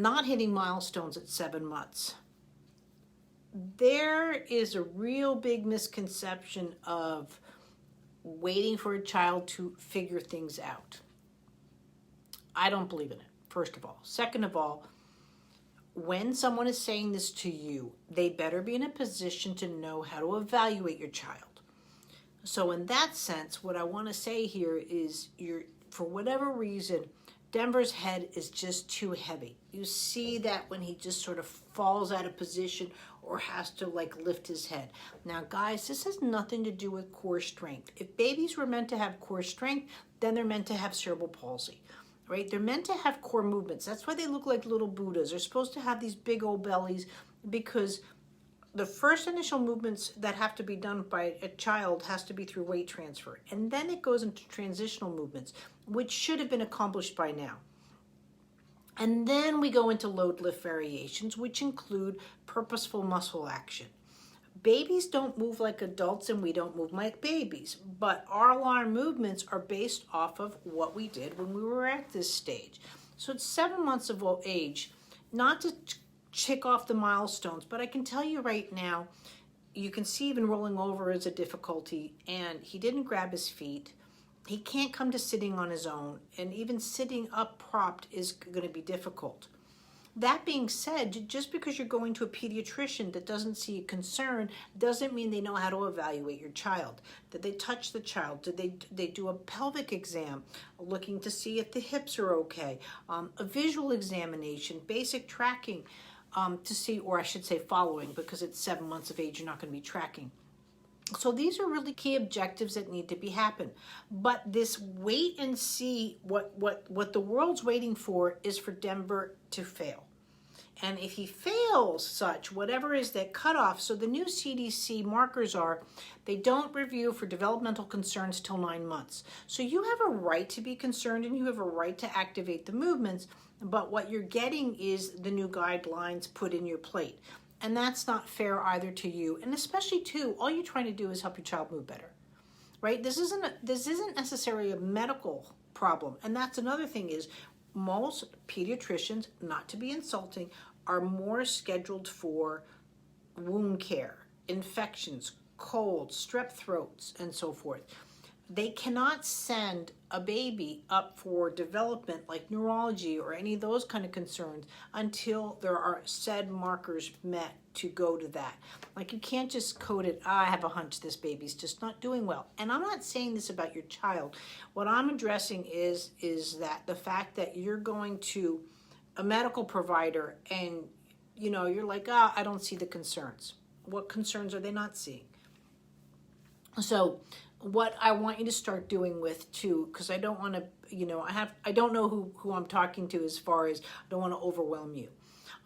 not hitting milestones at 7 months. There is a real big misconception of waiting for a child to figure things out. I don't believe in it, first of all. Second of all, when someone is saying this to you, they better be in a position to know how to evaluate your child. So in that sense, what I want to say here is for whatever reason, Denver's head is just too heavy. You see that when he just sort of falls out of position or has to lift his head. Now guys, this has nothing to do with core strength. If babies were meant to have core strength, then they're meant to have cerebral palsy. Right? They're meant to have core movements. That's why they look like little Buddhas. They're supposed to have these big old bellies, because the first initial movements that have to be done by a child has to be through weight transfer. And then it goes into transitional movements, which should have been accomplished by now. And then we go into load lift variations, which include purposeful muscle action. Babies don't move like adults and we don't move like babies, but all our movements are based off of what we did when we were at this stage. So it's 7 months of age, not to check off the milestones, but I can tell you right now, you can see even rolling over is a difficulty, and he didn't grab his feet. He can't come to sitting on his own, and even sitting up propped is going to be difficult. That being said, just because you're going to a pediatrician that doesn't see a concern doesn't mean they know how to evaluate your child. Did they touch the child? Did they do a pelvic exam, looking to see if the hips are okay? A visual examination, basic tracking to see, or I should say following, because it's 7 months of age, you're not going to be tracking. So these are really key objectives that need to be happen. But this wait and see, what the world's waiting for is for Denver to fail. And if he fails such, whatever is that cutoff, so the new CDC markers are, they don't review for developmental concerns till 9 months. So you have a right to be concerned and you have a right to activate the movements, but what you're getting is the new guidelines put in your plate. And that's not fair either to you, and especially too, all you're trying to do is help your child move better, right? This isn't necessarily a medical problem. And that's another thing is most pediatricians, not to be insulting, are more scheduled for wound care, infections, colds, strep throats, and so forth. They cannot send a baby up for development like neurology or any of those kind of concerns until there are said markers met to go to that. Like, you can't just code it, I have a hunch this baby's just not doing well. And I'm not saying this about your child. What I'm addressing is that the fact that you're going to a medical provider and you're like, I don't see the concerns. What concerns are they not seeing? So what I want you to start doing with too, because I don't want to, I don't know who I'm talking to as far as, I don't want to overwhelm you.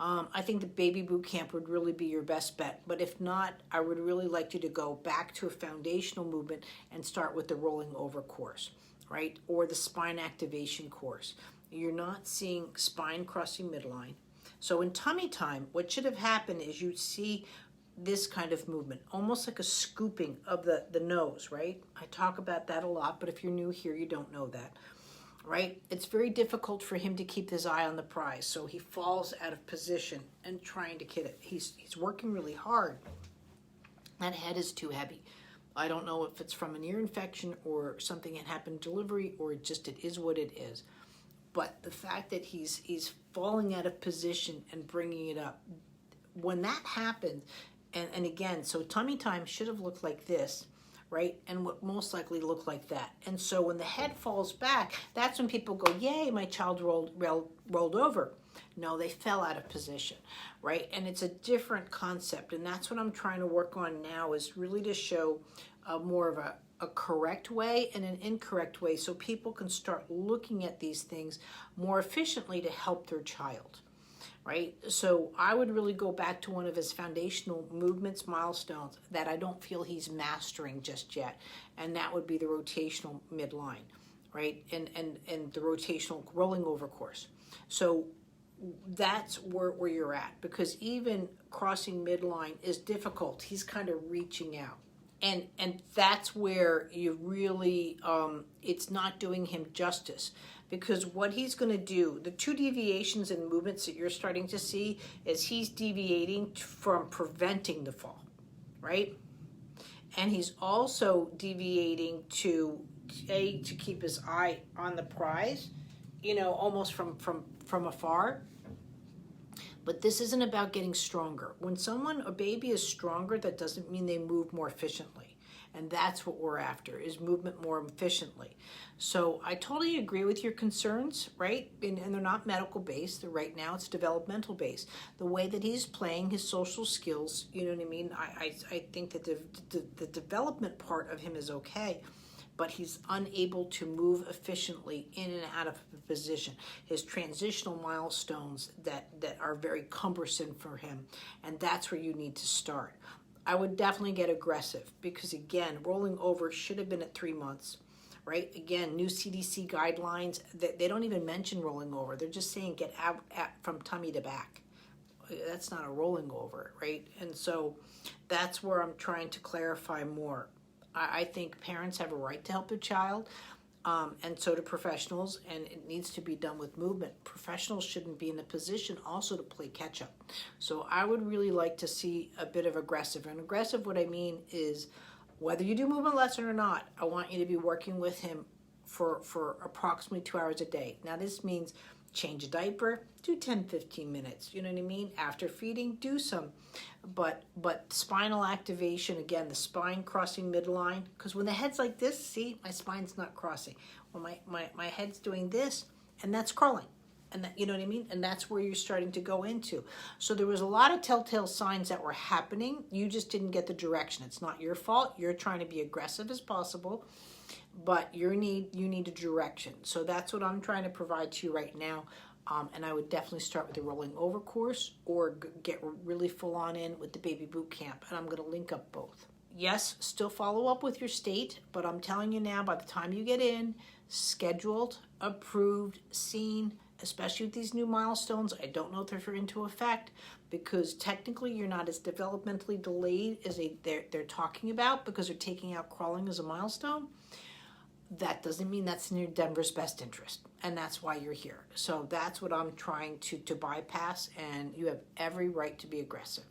I think the baby boot camp would really be your best bet. But if not, I would really like you to go back to a foundational movement and start with the rolling over course, right? Or the spine activation course. You're not seeing spine crossing midline. So in tummy time, what should have happened is you'd see this kind of movement, almost like a scooping of the nose, right? I talk about that a lot, but if you're new here, you don't know that, right? It's very difficult for him to keep his eye on the prize, so he falls out of position and trying to hit it. He's working really hard. That head is too heavy. I don't know if it's from an ear infection or something that happened in delivery, or it is what it is. But the fact that he's falling out of position and bringing it up, when that happens, and again, so tummy time should have looked like this, right? And what most likely looked like that. And so when the head falls back, that's when people go, yay, my child rolled over. No, they fell out of position, right? And it's a different concept. And that's what I'm trying to work on now, is really to show more of a correct way and an incorrect way, so people can start looking at these things more efficiently to help their child, right? So I would really go back to one of his foundational movements, milestones, that I don't feel he's mastering just yet, and that would be the rotational midline, right? And the rotational rolling over course. So that's where you're at, because even crossing midline is difficult. He's kind of reaching out. And that's where you really, it's not doing him justice, because what he's going to do, the two deviations in movements that you're starting to see is he's deviating from preventing the fall, right? And he's also deviating to keep his eye on the prize, almost from afar. But this isn't about getting stronger. When a baby is stronger, that doesn't mean they move more efficiently. And that's what we're after, is movement more efficiently. So I totally agree with your concerns, right? And they're not medical based. Right now it's developmental based. The way that he's playing his social skills, you know what I mean? I think that the development part of him is okay, but he's unable to move efficiently in and out of a position. His transitional milestones that are very cumbersome for him, and that's where you need to start. I would definitely get aggressive because, again, rolling over should have been at 3 months, right? Again, new CDC guidelines, they don't even mention rolling over. They're just saying get out from tummy to back. That's not a rolling over, right? And so that's where I'm trying to clarify more. I think parents have a right to help their child, and so do professionals, and it needs to be done with movement. Professionals shouldn't be in a position also to play catch up. So I would really like to see a bit of aggressive. And aggressive, what I mean is, whether you do movement lesson or not, I want you to be working with him for approximately 2 hours a day. Now this means change a diaper, do 10-15 minutes, you know what I mean? After feeding, do some. But spinal activation, again, the spine crossing midline, because when the head's like this, see, my spine's not crossing. When my head's doing this, and that's crawling. And that, you know what I mean? And that's where you're starting to go into. So there was a lot of telltale signs that were happening. You just didn't get the direction. It's not your fault. You're trying to be aggressive as possible, but you need a direction. So that's what I'm trying to provide to you right now. And I would definitely start with the rolling over course or get really full on in with the baby boot camp. And I'm going to link up both. Yes, still follow up with your state, but I'm telling you now, by the time you get in, scheduled, approved, seen, especially with these new milestones, I don't know if they're into effect, because technically you're not as developmentally delayed as they're talking about, because they're taking out crawling as a milestone. That doesn't mean that's in your Denver's best interest, and that's why you're here. So that's what I'm trying to bypass, and you have every right to be aggressive.